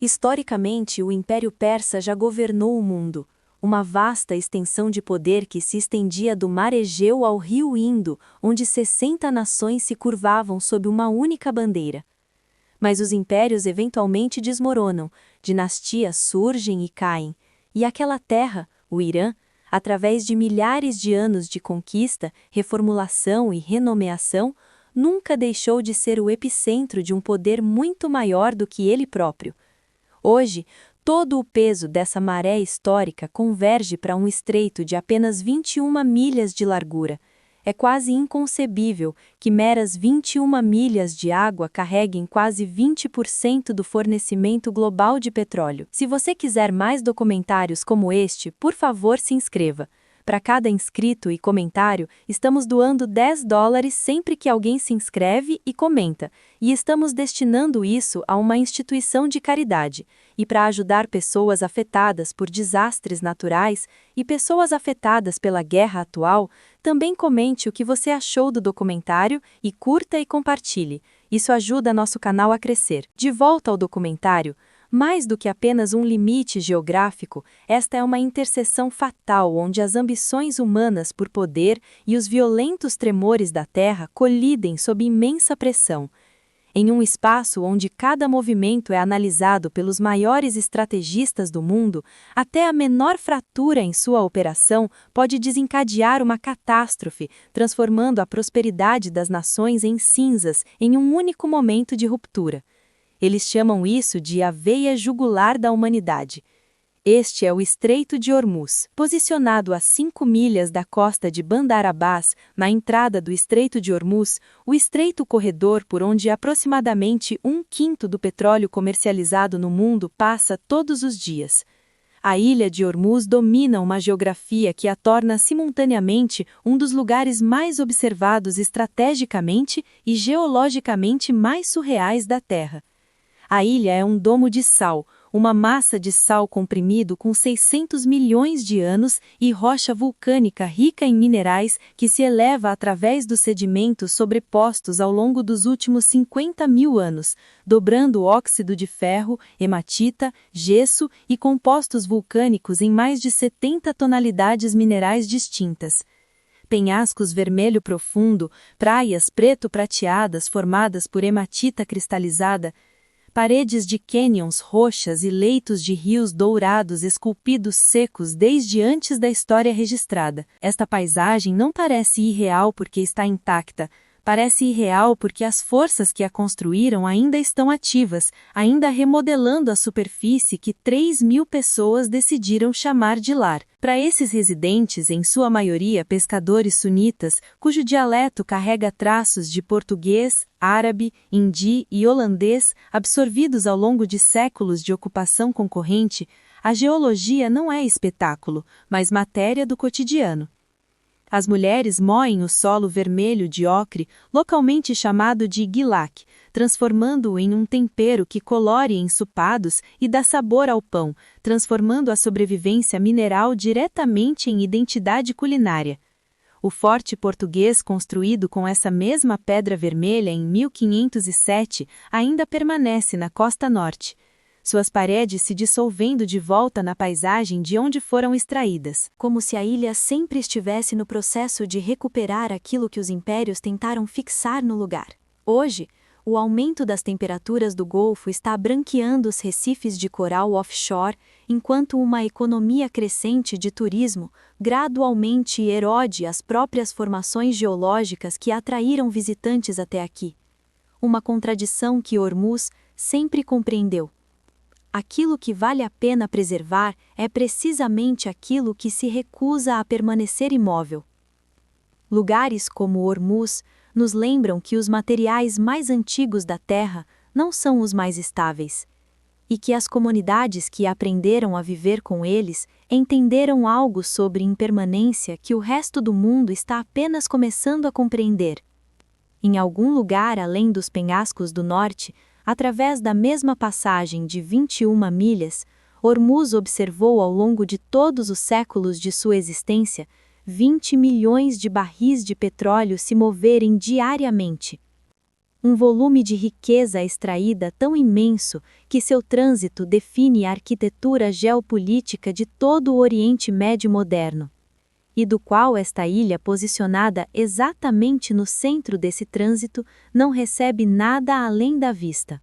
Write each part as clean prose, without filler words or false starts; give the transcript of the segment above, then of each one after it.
Historicamente, o Império Persa já governou o mundo, uma vasta extensão de poder que se estendia do Mar Egeu ao Rio Indo, onde 60 nações se curvavam sob uma única bandeira. Mas os impérios eventualmente desmoronam, dinastias surgem e caem, e aquela terra, o Irã, através de milhares de anos de conquista, reformulação e renomeação, nunca deixou de ser o epicentro de um poder muito maior do que ele próprio. Hoje, todo o peso dessa maré histórica converge para um estreito de apenas 21 milhas de largura. É quase inconcebível que meras 21 milhas de água carreguem quase 20% do fornecimento global de petróleo. Se você quiser mais documentários como este, por favor se inscreva. Para cada inscrito e comentário, estamos doando $10 sempre que alguém se inscreve e comenta, e estamos destinando isso a uma instituição de caridade. E para ajudar pessoas afetadas por desastres naturais e pessoas afetadas pela guerra atual, também comente o que você achou do documentário e curta e compartilhe. Isso ajuda nosso canal a crescer. De volta ao documentário, mais do que apenas um limite geográfico, esta é uma interseção fatal onde as ambições humanas por poder e os violentos tremores da Terra colidem sob imensa pressão. Em um espaço onde cada movimento é analisado pelos maiores estrategistas do mundo, até a menor fratura em sua operação pode desencadear uma catástrofe, transformando a prosperidade das nações em cinzas em um único momento de ruptura. Eles chamam isso de a veia jugular da humanidade. Este é o Estreito de Hormuz, posicionado a 5 milhas da costa de Bandar Abbas, na entrada do Estreito de Hormuz, o estreito corredor por onde aproximadamente 1/5 do petróleo comercializado no mundo passa todos os dias. A ilha de Hormuz domina uma geografia que a torna simultaneamente um dos lugares mais observados estrategicamente e geologicamente mais surreais da Terra. A ilha é um domo de sal, uma massa de sal comprimido com 600 milhões de anos e rocha vulcânica rica em minerais que se eleva através dos sedimentos sobrepostos ao longo dos últimos 50 mil anos, dobrando óxido de ferro, hematita, gesso e compostos vulcânicos em mais de 70 tonalidades minerais distintas. Penhascos vermelho profundo, praias preto-prateadas formadas por hematita cristalizada, paredes de cânions roxas e leitos de rios dourados esculpidos secos desde antes da história registrada. Esta paisagem não parece irreal porque está intacta, parece irreal porque as forças que a construíram ainda estão ativas, ainda remodelando a superfície que 3.000 pessoas decidiram chamar de lar. Para esses residentes, em sua maioria pescadores sunitas, cujo dialeto carrega traços de português, árabe, hindi e holandês, absorvidos ao longo de séculos de ocupação concorrente, a geologia não é espetáculo, mas matéria do cotidiano. As mulheres moem o solo vermelho de ocre, localmente chamado de guilak, transformando-o em um tempero que colore ensopados e dá sabor ao pão, transformando a sobrevivência mineral diretamente em identidade culinária. O forte português construído com essa mesma pedra vermelha em 1507 ainda permanece na costa norte, suas paredes se dissolvendo de volta na paisagem de onde foram extraídas. Como se a ilha sempre estivesse no processo de recuperar aquilo que os impérios tentaram fixar no lugar. Hoje, o aumento das temperaturas do Golfo está branqueando os recifes de coral offshore, enquanto uma economia crescente de turismo gradualmente erode as próprias formações geológicas que atraíram visitantes até aqui. Uma contradição que Hormuz sempre compreendeu. Aquilo que vale a pena preservar é precisamente aquilo que se recusa a permanecer imóvel. Lugares como Hormuz nos lembram que os materiais mais antigos da Terra não são os mais estáveis, e que as comunidades que aprenderam a viver com eles entenderam algo sobre impermanência que o resto do mundo está apenas começando a compreender. Em algum lugar além dos penhascos do norte, através da mesma passagem de 21 milhas, Hormuz observou ao longo de todos os séculos de sua existência 20 milhões de barris de petróleo se moverem diariamente. um volume de riqueza extraída tão imenso que seu trânsito define a arquitetura geopolítica de todo o Oriente Médio moderno, e do qual esta ilha, posicionada exatamente no centro desse trânsito, não recebe nada além da vista.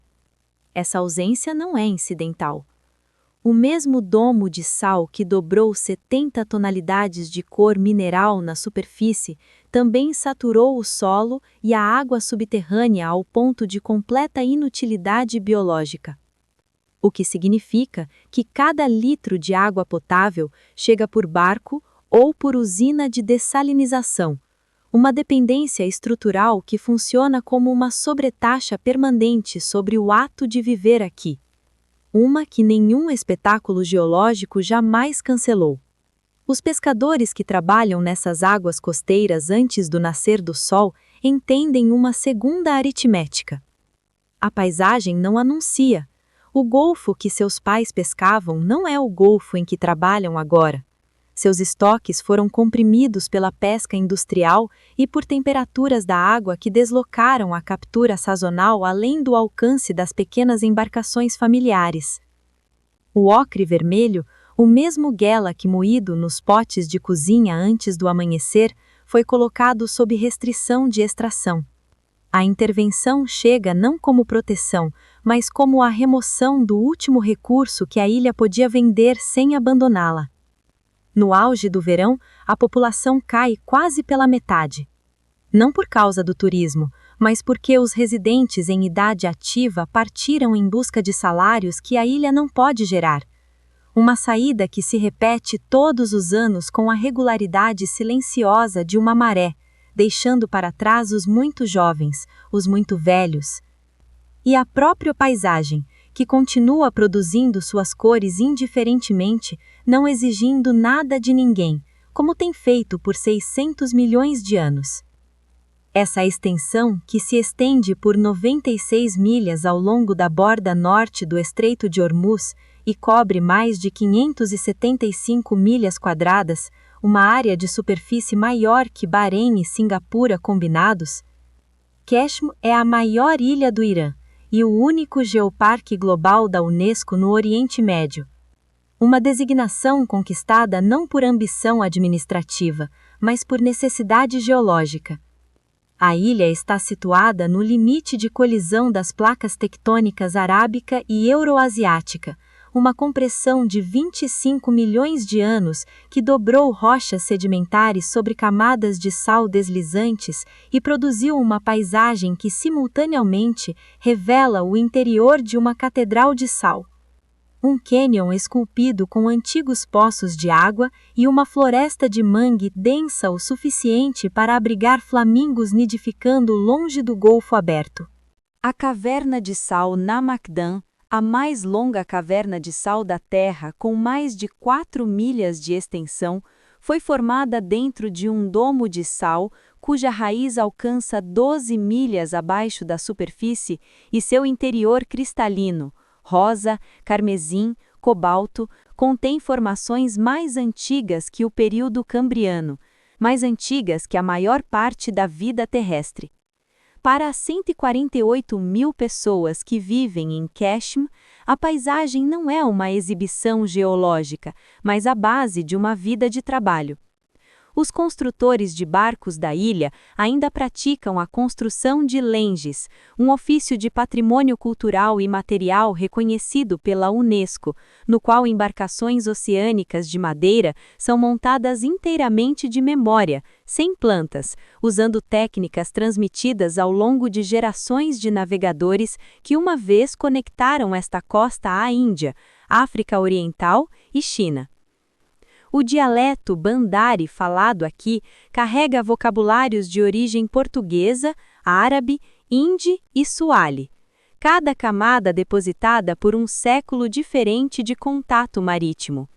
Essa ausência não é incidental. O mesmo domo de sal que dobrou 70 tonalidades de cor mineral na superfície também saturou o solo e a água subterrânea ao ponto de completa inutilidade biológica. O que significa que cada litro de água potável chega por barco ou por usina de dessalinização, uma dependência estrutural que funciona como uma sobretaxa permanente sobre o ato de viver aqui. Uma que nenhum espetáculo geológico jamais cancelou. Os pescadores que trabalham nessas águas costeiras antes do nascer do sol entendem uma segunda aritmética. A paisagem não anuncia. O golfo que seus pais pescavam não é o golfo em que trabalham agora. Seus estoques foram comprimidos pela pesca industrial e por temperaturas da água que deslocaram a captura sazonal além do alcance das pequenas embarcações familiares. O ocre vermelho, o mesmo guelac moído nos potes de cozinha antes do amanhecer, foi colocado sob restrição de extração. A intervenção chega não como proteção, mas como a remoção do último recurso que a ilha podia vender sem abandoná-la. No auge do verão, a população cai quase pela metade. Não por causa do turismo, mas porque os residentes em idade ativa partiram em busca de salários que a ilha não pode gerar. Uma saída que se repete todos os anos com a regularidade silenciosa de uma maré, deixando para trás os muito jovens, os muito velhos. E a própria paisagem, que continua produzindo suas cores indiferentemente, não exigindo nada de ninguém, como tem feito por 600 milhões de anos. Essa extensão, que se estende por 96 milhas ao longo da borda norte do Estreito de Hormuz e cobre mais de 575 milhas quadradas, uma área de superfície maior que Bahrein e Singapura combinados, Qeshm é a maior ilha do Irã e o único geoparque global da Unesco no Oriente Médio. Uma designação conquistada não por ambição administrativa, mas por necessidade geológica. A ilha está situada no limite de colisão das placas tectônicas arábica e euroasiática, uma compressão de 25 milhões de anos que dobrou rochas sedimentares sobre camadas de sal deslizantes e produziu uma paisagem que simultaneamente revela o interior de uma catedral de sal. Um cânion esculpido com antigos poços de água e uma floresta de mangue densa o suficiente para abrigar flamingos nidificando longe do Golfo Aberto. A caverna de sal Namakdan, a mais longa caverna de sal da Terra com mais de 4 milhas de extensão, foi formada dentro de um domo de sal cuja raiz alcança 12 milhas abaixo da superfície e seu interior cristalino, rosa, carmesim, cobalto, contém formações mais antigas que o período Cambriano, mais antigas que a maior parte da vida terrestre. Para as 148 mil pessoas que vivem em Qeshm, a paisagem não é uma exibição geológica, mas a base de uma vida de trabalho. Os construtores de barcos da ilha ainda praticam a construção de lenges, um ofício de patrimônio cultural e material reconhecido pela Unesco, no qual embarcações oceânicas de madeira são montadas inteiramente de memória, sem plantas, usando técnicas transmitidas ao longo de gerações de navegadores que uma vez conectaram esta costa à Índia, África Oriental e China. O dialeto Bandari falado aqui carrega vocabulários de origem portuguesa, árabe, hindi e suali. Cada camada depositada por um século diferente de contato marítimo.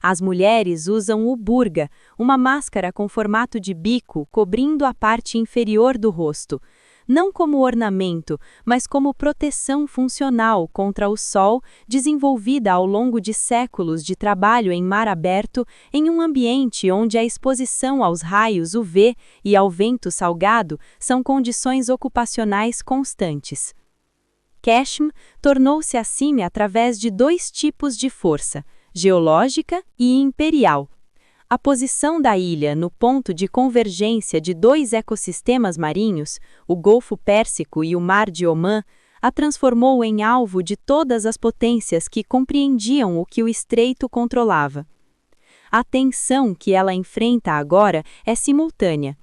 As mulheres usam o burga, uma máscara com formato de bico cobrindo a parte inferior do rosto. não como ornamento, mas como proteção funcional contra o sol, desenvolvida ao longo de séculos de trabalho em mar aberto, em um ambiente onde a exposição aos raios UV e ao vento salgado são condições ocupacionais constantes. Cashem tornou-se assim através de dois tipos de força, geológica e imperial. A posição da ilha no ponto de convergência de dois ecossistemas marinhos, o Golfo Pérsico e o Mar de Omã, a transformou em alvo de todas as potências que compreendiam o que o estreito controlava. A tensão que ela enfrenta agora é simultânea.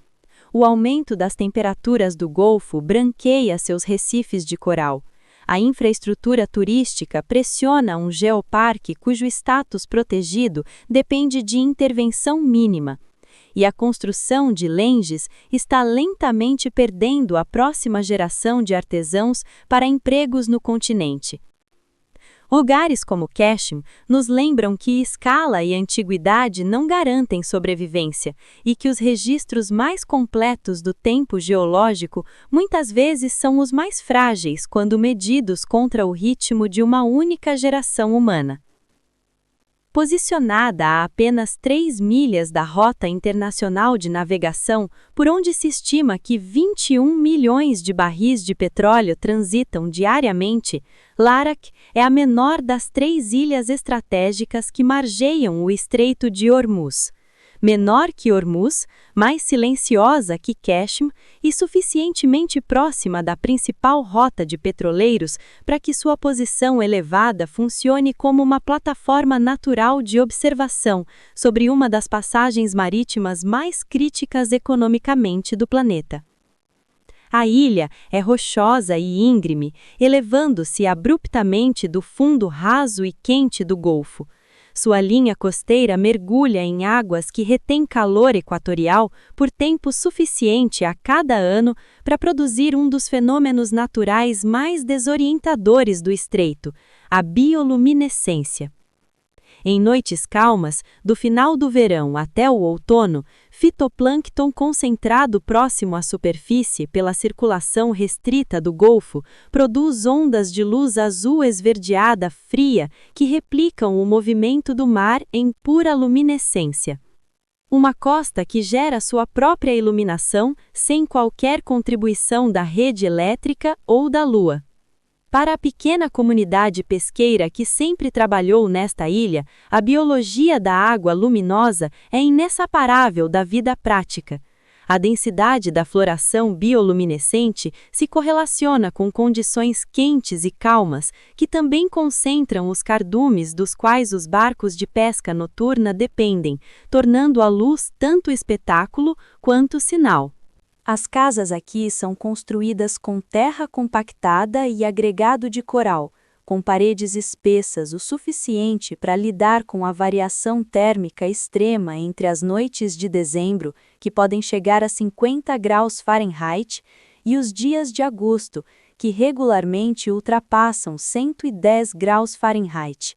O aumento das temperaturas do Golfo branqueia seus recifes de coral. A infraestrutura turística pressiona um geoparque cujo status protegido depende de intervenção mínima. E a construção de Lenges está lentamente perdendo a próxima geração de artesãos para empregos no continente. Lugares como Cashem nos lembram que escala e antiguidade não garantem sobrevivência e que os registros mais completos do tempo geológico muitas vezes são os mais frágeis quando medidos contra o ritmo de uma única geração humana. Posicionada a apenas 3 milhas da Rota Internacional de Navegação, por onde se estima que 21 milhões de barris de petróleo transitam diariamente, Larak é a menor das 3 ilhas estratégicas que margeiam o Estreito de Hormuz. Menor que Hormuz, mais silenciosa que Cashem e suficientemente próxima da principal rota de petroleiros para que sua posição elevada funcione como uma plataforma natural de observação sobre uma das passagens marítimas mais críticas economicamente do planeta. A ilha é rochosa e íngreme, elevando-se abruptamente do fundo raso e quente do Golfo. Sua linha costeira mergulha em águas que retêm calor equatorial por tempo suficiente a cada ano para produzir um dos fenômenos naturais mais desorientadores do estreito, a bioluminescência. Em noites calmas, do final do verão até o outono, fitoplâncton concentrado próximo à superfície pela circulação restrita do Golfo produz ondas de luz azul esverdeada fria que replicam o movimento do mar em pura luminescência. Uma costa que gera sua própria iluminação sem qualquer contribuição da rede elétrica ou da lua. Para a pequena comunidade pesqueira que sempre trabalhou nesta ilha, a biologia da água luminosa é inseparável da vida prática. A densidade da floração bioluminescente se correlaciona com condições quentes e calmas, que também concentram os cardumes dos quais os barcos de pesca noturna dependem, tornando a luz tanto espetáculo quanto sinal. As casas aqui são construídas com terra compactada e agregado de coral, com paredes espessas o suficiente para lidar com a variação térmica extrema entre as noites de dezembro, que podem chegar a 50 graus Fahrenheit, e os dias de agosto, que regularmente ultrapassam 110 graus Fahrenheit.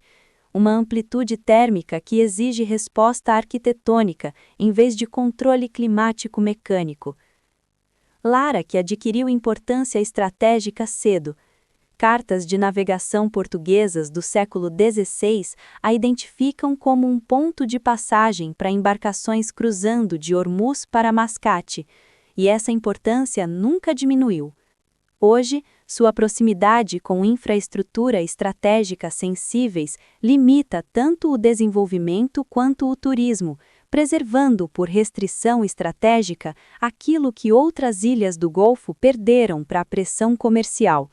Uma amplitude térmica que exige resposta arquitetônica, em vez de controle climático mecânico. Larak adquiriu importância estratégica cedo. Cartas de navegação portuguesas do século XVI a identificam como um ponto de passagem para embarcações cruzando de Hormuz para Mascate, e essa importância nunca diminuiu. Hoje, sua proximidade com infraestrutura estratégica sensíveis limita tanto o desenvolvimento quanto o turismo, preservando por restrição estratégica aquilo que outras ilhas do Golfo perderam para a pressão comercial.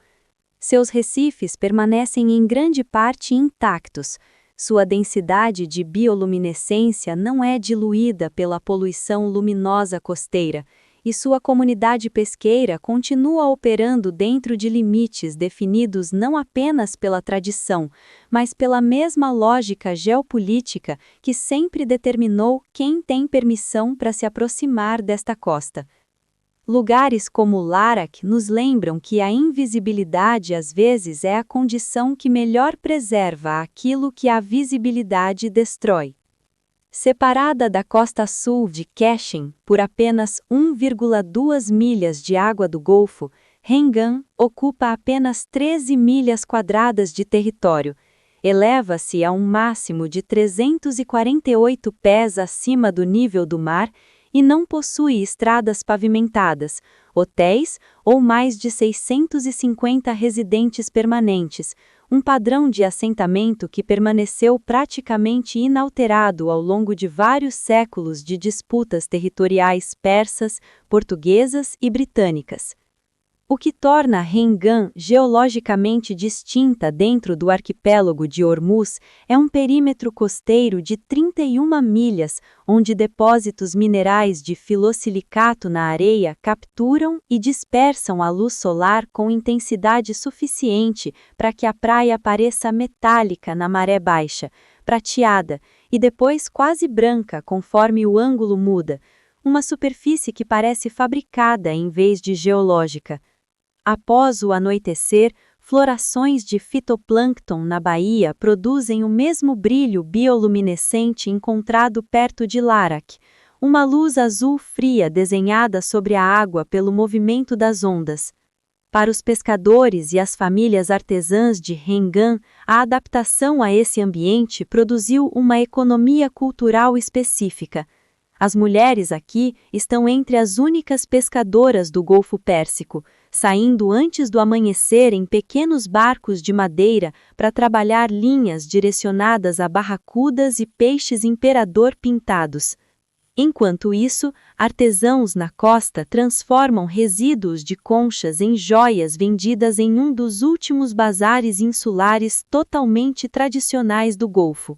Seus recifes permanecem em grande parte intactos. Sua densidade de bioluminescência não é diluída pela poluição luminosa costeira, e sua comunidade pesqueira continua operando dentro de limites definidos não apenas pela tradição, mas pela mesma lógica geopolítica que sempre determinou quem tem permissão para se aproximar desta costa. Lugares como Larak nos lembram que a invisibilidade às vezes é a condição que melhor preserva aquilo que a visibilidade destrói. Separada da costa sul de Cashem por apenas 1,2 milhas de água do Golfo, Hainan ocupa apenas 13 milhas quadradas de território. Eleva-se a um máximo de 348 pés acima do nível do mar e não possui estradas pavimentadas, hotéis ou mais de 650 residentes permanentes, um padrão de assentamento que permaneceu praticamente inalterado ao longo de vários séculos de disputas territoriais persas, portuguesas e britânicas. O que torna Hainan geologicamente distinta dentro do arquipélago de Hormuz é um perímetro costeiro de 31 milhas, onde depósitos minerais de filosilicato na areia capturam e dispersam a luz solar com intensidade suficiente para que a praia pareça metálica na maré baixa, prateada, e depois quase branca conforme o ângulo muda, uma superfície que parece fabricada em vez de geológica. Após o anoitecer, florações de fitoplâncton na baía produzem o mesmo brilho bioluminescente encontrado perto de Larak, uma luz azul fria desenhada sobre a água pelo movimento das ondas. Para os pescadores e as famílias artesãs de Hainan, a adaptação a esse ambiente produziu uma economia cultural específica. As mulheres aqui estão entre as únicas pescadoras do Golfo Pérsico, saindo antes do amanhecer em pequenos barcos de madeira para trabalhar linhas direcionadas a barracudas e peixes imperador pintados. Enquanto isso, artesãos na costa transformam resíduos de conchas em joias vendidas em um dos últimos bazares insulares totalmente tradicionais do Golfo.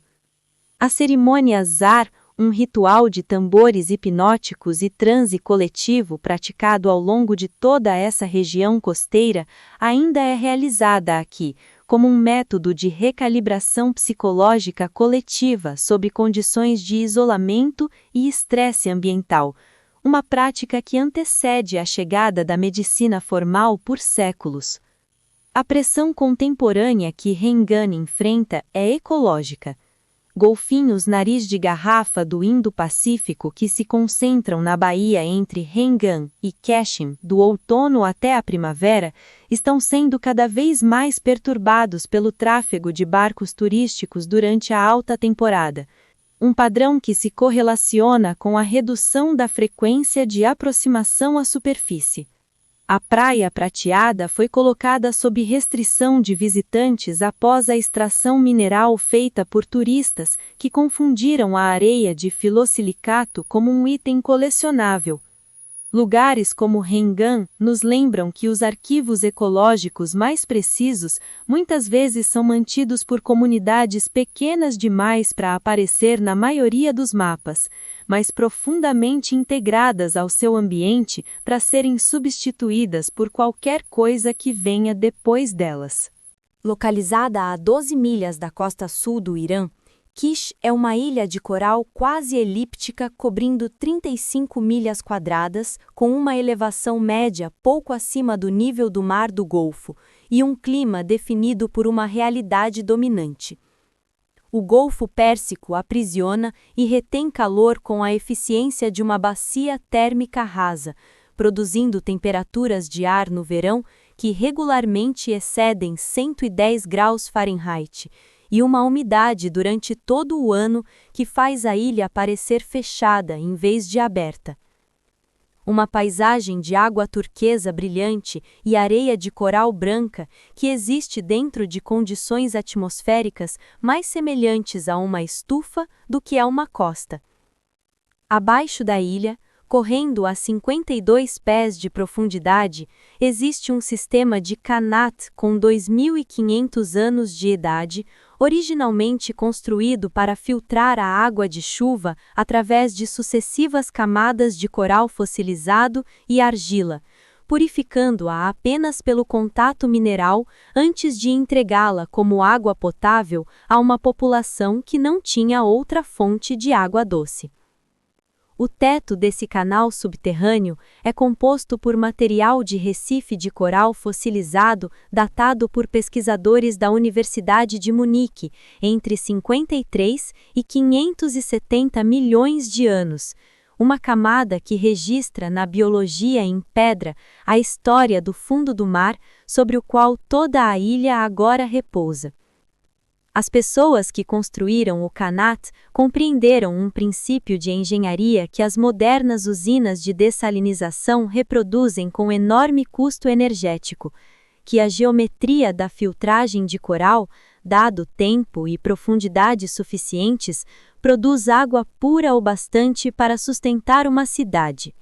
A cerimônia Zar, um ritual de tambores hipnóticos e transe coletivo praticado ao longo de toda essa região costeira, ainda é realizada aqui, como um método de recalibração psicológica coletiva sob condições de isolamento e estresse ambiental, uma prática que antecede a chegada da medicina formal por séculos. A pressão contemporânea que Hainan enfrenta é ecológica. Golfinhos nariz de garrafa do Indo-Pacífico que se concentram na baía entre Hainan e Qashem do outono até a primavera estão sendo cada vez mais perturbados pelo tráfego de barcos turísticos durante a alta temporada, um padrão que se correlaciona com a redução da frequência de aproximação à superfície. A Praia Prateada foi colocada sob restrição de visitantes após a extração mineral feita por turistas que confundiram a areia de filosilicato como um item colecionável. Lugares como Hainan nos lembram que os arquivos ecológicos mais precisos muitas vezes são mantidos por comunidades pequenas demais para aparecer na maioria dos mapas, mas profundamente integradas ao seu ambiente para serem substituídas por qualquer coisa que venha depois delas. Localizada a 12 milhas da costa sul do Irã, Kish é uma ilha de coral quase elíptica cobrindo 35 milhas quadradas, com uma elevação média pouco acima do nível do Mar do Golfo e um clima definido por uma realidade dominante. O Golfo Pérsico aprisiona e retém calor com a eficiência de uma bacia térmica rasa, produzindo temperaturas de ar no verão que regularmente excedem 110 graus Fahrenheit, e uma umidade durante todo o ano que faz a ilha parecer fechada em vez de aberta. Uma paisagem de água turquesa brilhante e areia de coral branca que existe dentro de condições atmosféricas mais semelhantes a uma estufa do que a uma costa. Abaixo da ilha, correndo a 52 pés de profundidade, existe um sistema de Qanat com 2.500 anos de idade, originalmente construído para filtrar a água de chuva através de sucessivas camadas de coral fossilizado e argila, purificando-a apenas pelo contato mineral antes de entregá-la como água potável a uma população que não tinha outra fonte de água doce. O teto desse canal subterrâneo é composto por material de recife de coral fossilizado datado por pesquisadores da Universidade de Munique entre 53 e 570 milhões de anos, uma camada que registra na biologia em pedra a história do fundo do mar sobre o qual toda a ilha agora repousa. As pessoas que construíram o Qanat compreenderam um princípio de engenharia que as modernas usinas de dessalinização reproduzem com enorme custo energético, que a geometria da filtragem de coral, dado tempo e profundidade suficientes, produz água pura o bastante para sustentar uma cidade.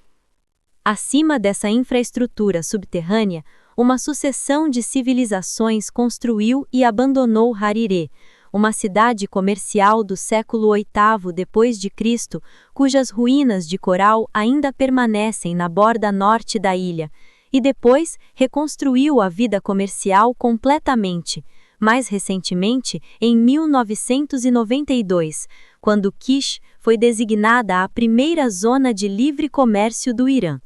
Acima dessa infraestrutura subterrânea, uma sucessão de civilizações construiu e abandonou Harire, uma cidade comercial do século VIII d.C., cujas ruínas de coral ainda permanecem na borda norte da ilha, e depois reconstruiu a vida comercial completamente, mais recentemente em 1992, quando Kish foi designada a primeira zona de livre comércio do Irã.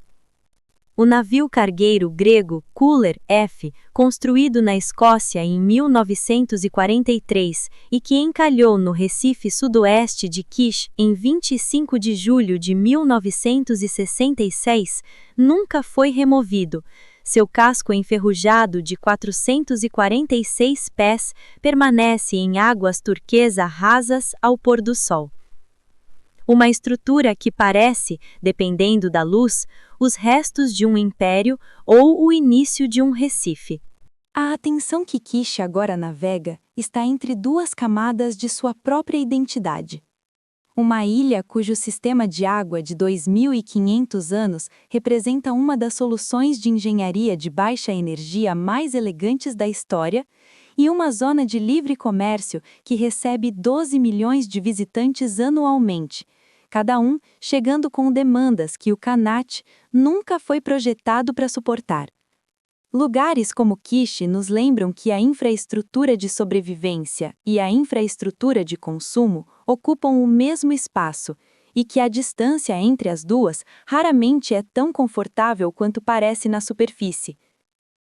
O navio cargueiro grego Cooler F, construído na Escócia em 1943 e que encalhou no Recife sudoeste de Kish em 25 de julho de 1966, nunca foi removido. Seu casco enferrujado de 446 pés permanece em águas turquesa rasas ao pôr do sol. Uma estrutura que parece, dependendo da luz, os restos de um império ou o início de um Recife. A atenção que Kish agora navega está entre duas camadas de sua própria identidade. Uma ilha cujo sistema de água de 2.500 anos representa uma das soluções de engenharia de baixa energia mais elegantes da história, e uma zona de livre comércio que recebe 12 milhões de visitantes anualmente, cada um chegando com demandas que o Qanat nunca foi projetado para suportar. Lugares como Kish nos lembram que a infraestrutura de sobrevivência e a infraestrutura de consumo ocupam o mesmo espaço, e que a distância entre as duas raramente é tão confortável quanto parece na superfície.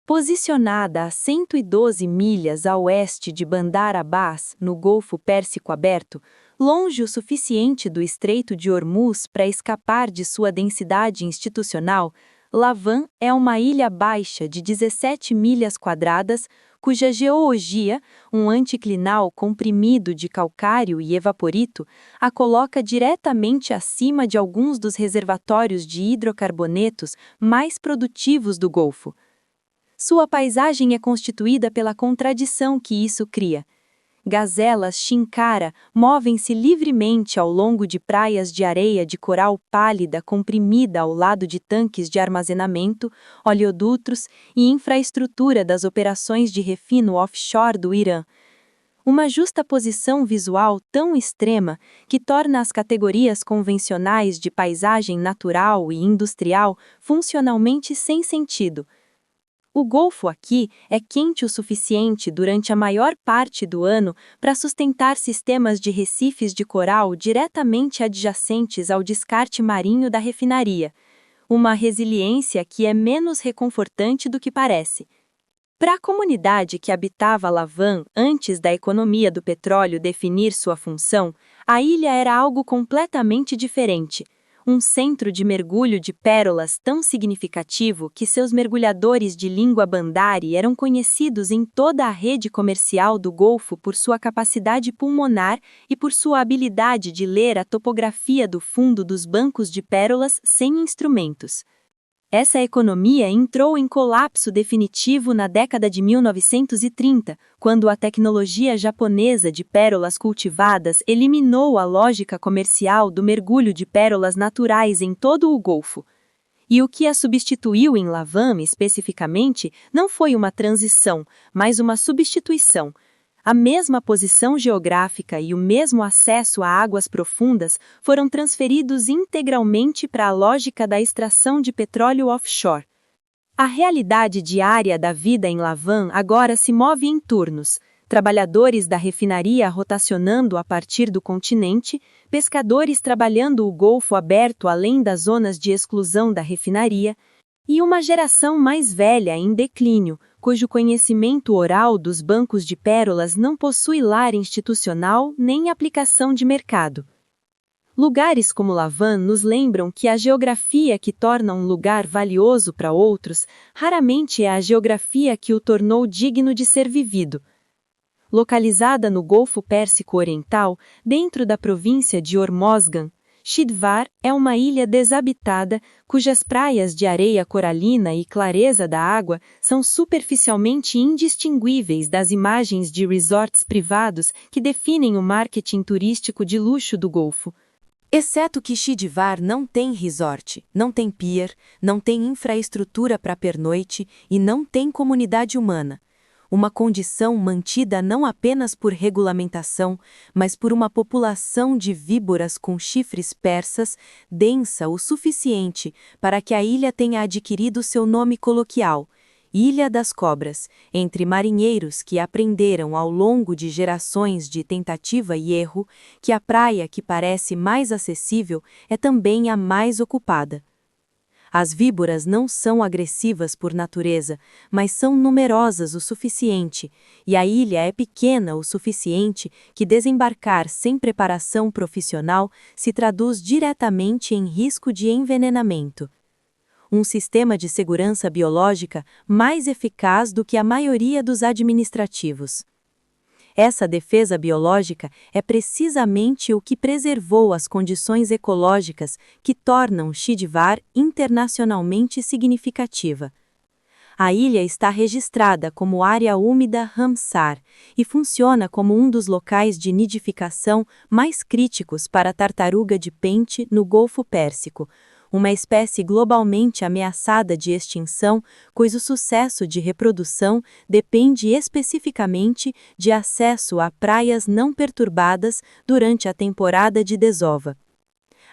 Posicionada a 112 milhas a oeste de Bandar Abbas, no Golfo Pérsico Aberto, longe o suficiente do Estreito de Hormuz para escapar de sua densidade institucional, Lavan é uma ilha baixa de 17 milhas quadradas, cuja geologia, um anticlinal comprimido de calcário e evaporito, a coloca diretamente acima de alguns dos reservatórios de hidrocarbonetos mais produtivos do Golfo. Sua paisagem é constituída pela contradição que isso cria. Gazelas chinkara movem-se livremente ao longo de praias de areia de coral pálida comprimida ao lado de tanques de armazenamento, oleodutos e infraestrutura das operações de refino offshore do Irã. Uma justaposição visual tão extrema que torna as categorias convencionais de paisagem natural e industrial funcionalmente sem sentido. O Golfo aqui é quente o suficiente durante a maior parte do ano para sustentar sistemas de recifes de coral diretamente adjacentes ao descarte marinho da refinaria, uma resiliência que é menos reconfortante do que parece. Para a comunidade que habitava Lavan antes da economia do petróleo definir sua função, a ilha era algo completamente diferente. Um centro de mergulho de pérolas tão significativo que seus mergulhadores de língua bandari eram conhecidos em toda a rede comercial do Golfo por sua capacidade pulmonar e por sua habilidade de ler a topografia do fundo dos bancos de pérolas sem instrumentos. Essa economia entrou em colapso definitivo na década de 1930, quando a tecnologia japonesa de pérolas cultivadas eliminou a lógica comercial do mergulho de pérolas naturais em todo o Golfo. E o que a substituiu em Lavan especificamente não foi uma transição, mas uma substituição. A mesma posição geográfica e o mesmo acesso a águas profundas foram transferidos integralmente para a lógica da extração de petróleo offshore. A realidade diária da vida em Lavan agora se move em turnos. Trabalhadores da refinaria rotacionando a partir do continente, pescadores trabalhando o Golfo aberto além das zonas de exclusão da refinaria, e uma geração mais velha em declínio, cujo conhecimento oral dos bancos de pérolas não possui lar institucional nem aplicação de mercado. Lugares como Lavan nos lembram que a geografia que torna um lugar valioso para outros, raramente é a geografia que o tornou digno de ser vivido. Localizada no Golfo Pérsico Oriental, dentro da província de Hormozgan, Shidvar é uma ilha desabitada cujas praias de areia coralina e clareza da água são superficialmente indistinguíveis das imagens de resorts privados que definem o marketing turístico de luxo do Golfo. Exceto que Shidvar não tem resort, não tem pier, não tem infraestrutura para pernoite e não tem comunidade humana. Uma condição mantida não apenas por regulamentação, mas por uma população de víboras com chifres persas densa o suficiente para que a ilha tenha adquirido seu nome coloquial, Ilha das Cobras, entre marinheiros que aprenderam ao longo de gerações de tentativa e erro que a praia que parece mais acessível é também a mais ocupada. As víboras não são agressivas por natureza, mas são numerosas o suficiente, e a ilha é pequena o suficiente que desembarcar sem preparação profissional se traduz diretamente em risco de envenenamento. Um sistema de segurança biológica mais eficaz do que a maioria dos administrativos. Essa defesa biológica é precisamente o que preservou as condições ecológicas que tornam Shidvar internacionalmente significativa. A ilha está registrada como área úmida Ramsar e funciona como um dos locais de nidificação mais críticos para a tartaruga de pente no Golfo Pérsico, uma espécie globalmente ameaçada de extinção, cujo sucesso de reprodução depende especificamente de acesso a praias não perturbadas durante a temporada de desova.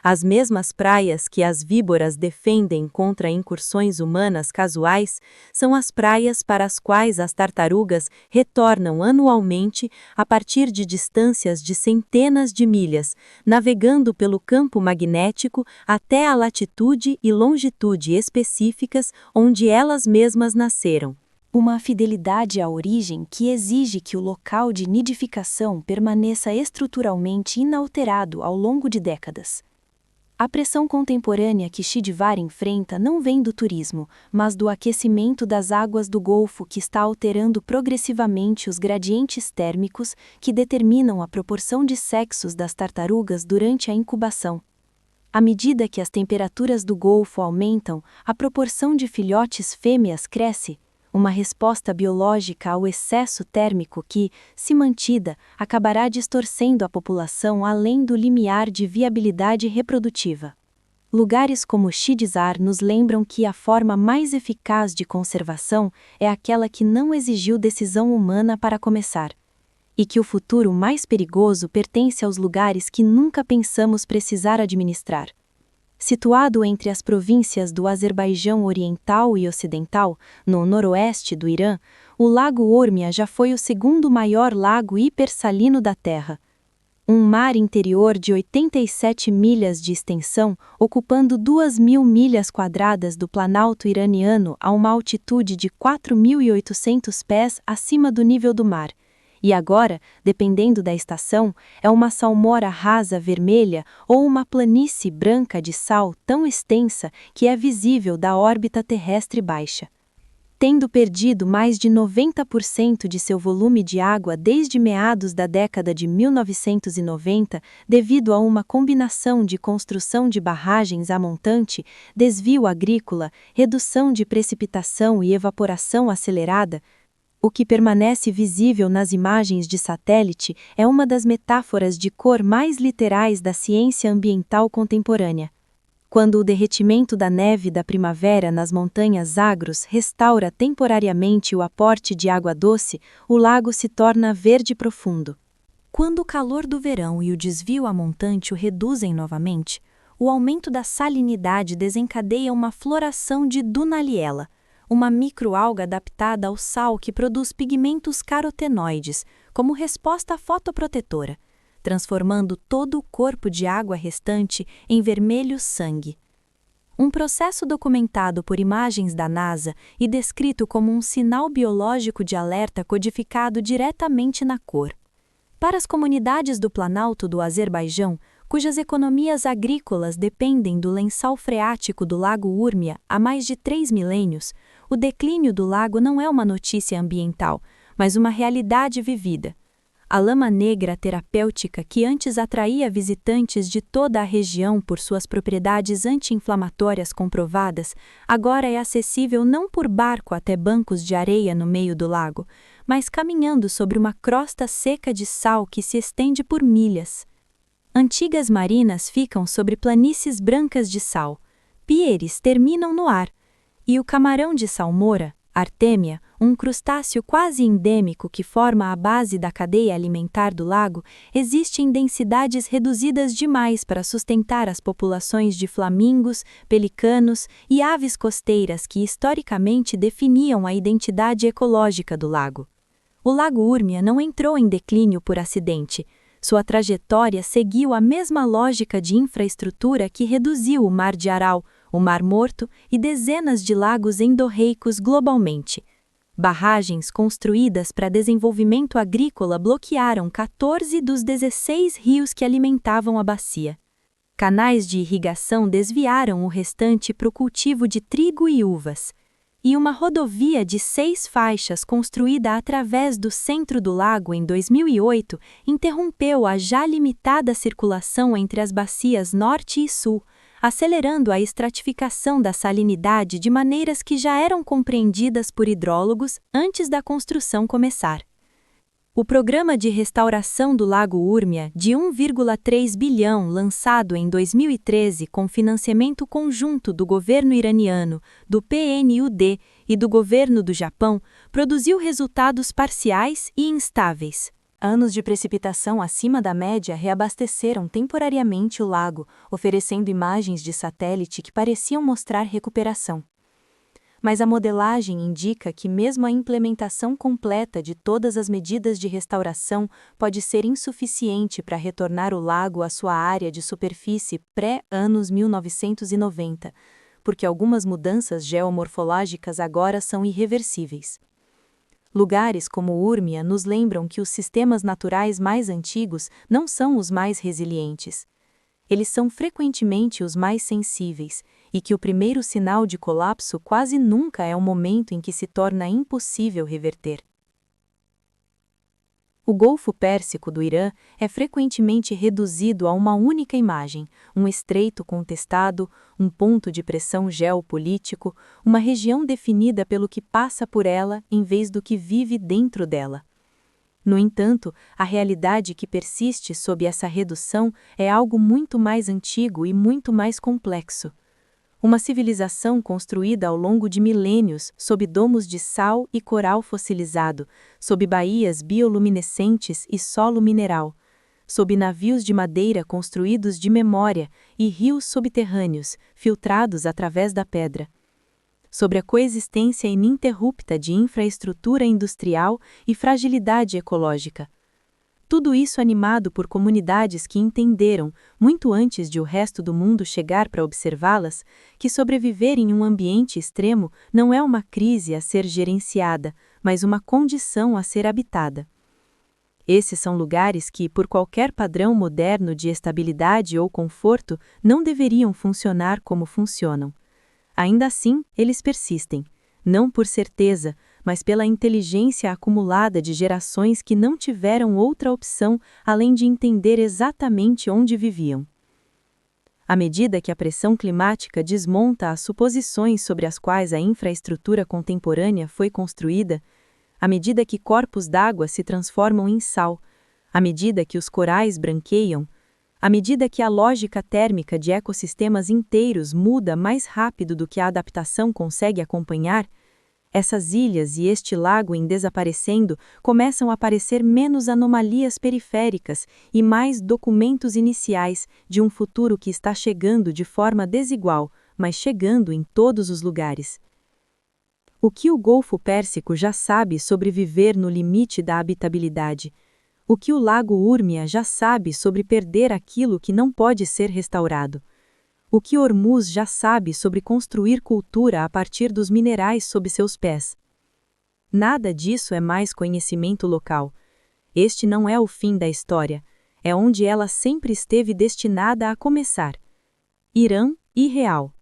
As mesmas praias que as víboras defendem contra incursões humanas casuais são as praias para as quais as tartarugas retornam anualmente a partir de distâncias de centenas de milhas, navegando pelo campo magnético até a latitude e longitude específicas onde elas mesmas nasceram. Uma fidelidade à origem que exige que o local de nidificação permaneça estruturalmente inalterado ao longo de décadas. A pressão contemporânea que Shidvar enfrenta não vem do turismo, mas do aquecimento das águas do Golfo que está alterando progressivamente os gradientes térmicos que determinam a proporção de sexos das tartarugas durante a incubação. À medida que as temperaturas do Golfo aumentam, a proporção de filhotes fêmeas cresce, uma resposta biológica ao excesso térmico que, se mantida, acabará distorcendo a população além do limiar de viabilidade reprodutiva. Lugares como Shidvar nos lembram que a forma mais eficaz de conservação é aquela que não exigiu decisão humana para começar, e que o futuro mais perigoso pertence aos lugares que nunca pensamos precisar administrar. Situado entre as províncias do Azerbaijão Oriental e Ocidental, no noroeste do Irã, o Lago Urmia já foi o segundo maior lago hipersalino da Terra. Um mar interior de 87 milhas de extensão, ocupando 2.000 milhas quadradas do planalto iraniano a uma altitude de 4.800 pés acima do nível do mar. E agora, dependendo da estação, é uma salmoura rasa vermelha ou uma planície branca de sal tão extensa que é visível da órbita terrestre baixa. Tendo perdido mais de 90% de seu volume de água desde meados da década de 1990, devido a uma combinação de construção de barragens a montante, desvio agrícola, redução de precipitação e evaporação acelerada, o que permanece visível nas imagens de satélite é uma das metáforas de cor mais literais da ciência ambiental contemporânea. Quando o derretimento da neve da primavera nas montanhas Zagros restaura temporariamente o aporte de água doce, o lago se torna verde profundo. Quando o calor do verão e o desvio a montante o reduzem novamente, o aumento da salinidade desencadeia uma floração de Dunaliella, uma microalga adaptada ao sal que produz pigmentos carotenoides, como resposta fotoprotetora, transformando todo o corpo de água restante em vermelho sangue. Um processo documentado por imagens da NASA e descrito como um sinal biológico de alerta codificado diretamente na cor. Para as comunidades do Planalto do Azerbaijão, cujas economias agrícolas dependem do lençol freático do Lago Urmia há mais de 3 milênios, o declínio do lago não é uma notícia ambiental, mas uma realidade vivida. A lama negra terapêutica que antes atraía visitantes de toda a região por suas propriedades anti-inflamatórias comprovadas, agora é acessível não por barco até bancos de areia no meio do lago, mas caminhando sobre uma crosta seca de sal que se estende por milhas. Antigas marinas ficam sobre planícies brancas de sal, píeres terminam no ar, e o camarão de salmoura, Artemia, um crustáceo quase endêmico que forma a base da cadeia alimentar do lago, existe em densidades reduzidas demais para sustentar as populações de flamingos, pelicanos e aves costeiras que historicamente definiam a identidade ecológica do lago. O Lago Urmia não entrou em declínio por acidente. Sua trajetória seguiu a mesma lógica de infraestrutura que reduziu o Mar de Aral, o Mar Morto e dezenas de lagos endorreicos globalmente. Barragens construídas para desenvolvimento agrícola bloquearam 14 dos 16 rios que alimentavam a bacia. Canais de irrigação desviaram o restante para o cultivo de trigo e uvas. E uma rodovia de 6 faixas construída através do centro do lago em 2008 interrompeu a já limitada circulação entre as bacias norte e sul, acelerando a estratificação da salinidade de maneiras que já eram compreendidas por hidrólogos antes da construção começar. O programa de restauração do Lago Urmia, de 1,3 bilhão lançado em 2013 com financiamento conjunto do governo iraniano, do PNUD e do governo do Japão, produziu resultados parciais e instáveis. Anos de precipitação acima da média reabasteceram temporariamente o lago, oferecendo imagens de satélite que pareciam mostrar recuperação. Mas a modelagem indica que mesmo a implementação completa de todas as medidas de restauração pode ser insuficiente para retornar o lago à sua área de superfície pré-anos 1990, porque algumas mudanças geomorfológicas agora são irreversíveis. Lugares como Urmia nos lembram que os sistemas naturais mais antigos não são os mais resilientes. Eles são frequentemente os mais sensíveis, e que o primeiro sinal de colapso quase nunca é o momento em que se torna impossível reverter. O Golfo Pérsico do Irã é frequentemente reduzido a uma única imagem, um estreito contestado, um ponto de pressão geopolítico, uma região definida pelo que passa por ela em vez do que vive dentro dela. No entanto, a realidade que persiste sob essa redução é algo muito mais antigo e muito mais complexo. Uma civilização construída ao longo de milênios sob domos de sal e coral fossilizado, sob baías bioluminescentes e solo mineral, sob navios de madeira construídos de memória e rios subterrâneos, filtrados através da pedra. Sobre a coexistência ininterrupta de infraestrutura industrial e fragilidade ecológica. Tudo isso animado por comunidades que entenderam, muito antes de o resto do mundo chegar para observá-las, que sobreviver em um ambiente extremo não é uma crise a ser gerenciada, mas uma condição a ser habitada. Esses são lugares que, por qualquer padrão moderno de estabilidade ou conforto, não deveriam funcionar como funcionam. Ainda assim, eles persistem, não por certeza, mas pela inteligência acumulada de gerações que não tiveram outra opção além de entender exatamente onde viviam. À medida que a pressão climática desmonta as suposições sobre as quais a infraestrutura contemporânea foi construída, à medida que corpos d'água se transformam em sal, à medida que os corais branqueiam, à medida que a lógica térmica de ecossistemas inteiros muda mais rápido do que a adaptação consegue acompanhar, essas ilhas e este lago em desaparecendo começam a aparecer menos anomalias periféricas e mais documentos iniciais de um futuro que está chegando de forma desigual, mas chegando em todos os lugares. O que o Golfo Pérsico já sabe sobre viver no limite da habitabilidade? O que o Lago Urmia já sabe sobre perder aquilo que não pode ser restaurado? O que Hormuz já sabe sobre construir cultura a partir dos minerais sob seus pés? Nada disso é mais conhecimento local. Este não é o fim da história. é onde ela sempre esteve destinada a começar. Irã irreal.